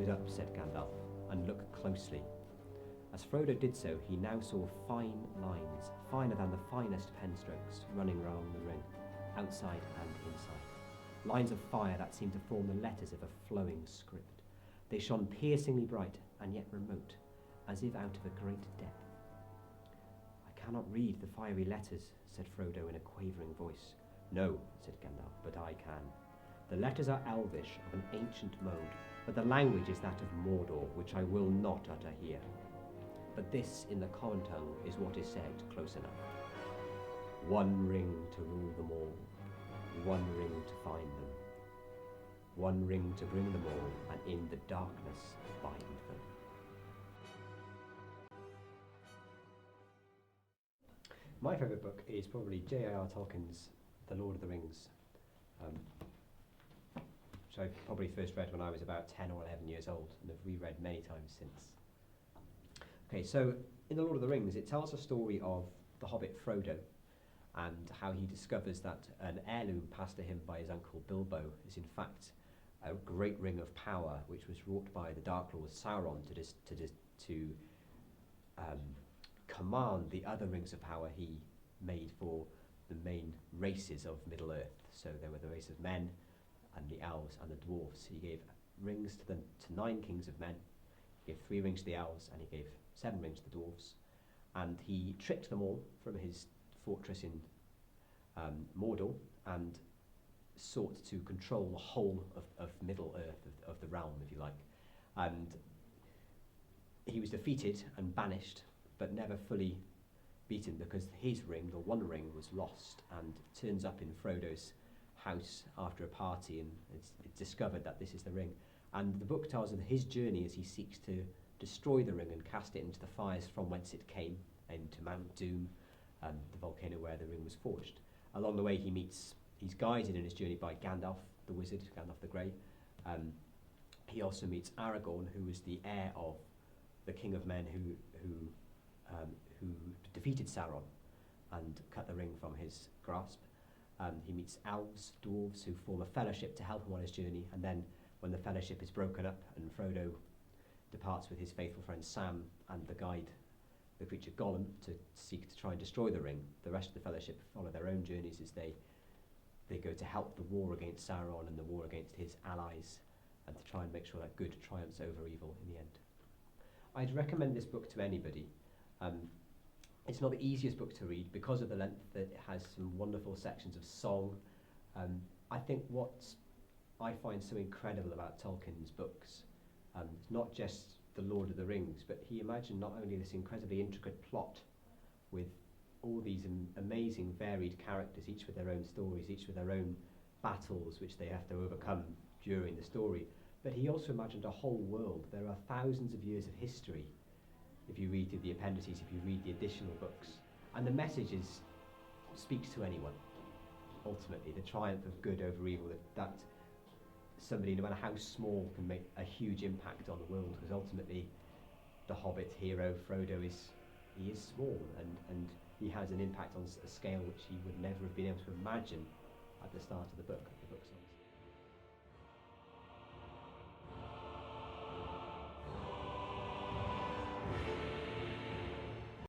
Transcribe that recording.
it up, said Gandalf, and look closely. As Frodo did so, he now saw fine lines, finer than the finest pen strokes, running round the ring, outside and inside. Lines of fire that seemed to form the letters of a flowing script. They shone piercingly bright and yet remote, as if out of a great depth. I cannot read the fiery letters, said Frodo in a quavering voice. No, said Gandalf, but I can. The letters are Elvish, of an ancient mode, but the language is that of Mordor, which I will not utter here. But this, in the common tongue, is what is said close enough. One ring to rule them all, one ring to find them, one ring to bring them all, and in the darkness bind them. My favourite book is probably J.R.R. Tolkien's The Lord of the Rings, which I probably first read when I was about 10 or 11 years old and have reread many times since. Okay, so in The Lord of the Rings, it tells a story of the hobbit Frodo and how he discovers that an heirloom passed to him by his uncle Bilbo is in fact a great ring of power which was wrought by the Dark Lord Sauron to command the other rings of power he made for the main races of Middle-earth. So there were the race of men and the elves and the dwarves. He gave rings to 9 kings of men, he gave 3 rings to the elves, and he gave 7 rings to the dwarves. And he tricked them all from his fortress in Mordor and sought to control the whole of Middle-earth, of the realm, if you like. And he was defeated and banished, but never fully beaten, because his ring, the One Ring, was lost and turns up in Frodo's house after a party, and it's discovered that this is the ring. And the book tells of his journey as he seeks to destroy the ring and cast it into the fires from whence it came, into Mount Doom, the volcano where the ring was forged. Along the way he's guided in his journey by Gandalf the wizard, Gandalf the Grey. He also meets Aragorn, who was the heir of the King of Men who defeated Sauron and cut the ring from his grasp. He meets elves, dwarves, who form a fellowship to help him on his journey, and then when the fellowship is broken up and Frodo departs with his faithful friend Sam and the guide, the creature Gollum, to seek to try and destroy the ring, the rest of the fellowship follow their own journeys as they go to help the war against Sauron and the war against his allies, and to try and make sure that good triumphs over evil in the end. I'd recommend this book to anybody. It's not the easiest book to read because of the length. That it has some wonderful sections of song. I think what I find so incredible about Tolkien's books, it's not just The Lord of the Rings, but he imagined not only this incredibly intricate plot with all these amazing varied characters, each with their own stories, each with their own battles which they have to overcome during the story, but he also imagined a whole world. There are thousands of years of history if you read through the appendices, if you read the additional books, and the message speaks to anyone. Ultimately, the triumph of good over evil, that somebody, no matter how small, can make a huge impact on the world, because ultimately the Hobbit hero Frodo is small, and he has an impact on a scale which he would never have been able to imagine at the start of the book.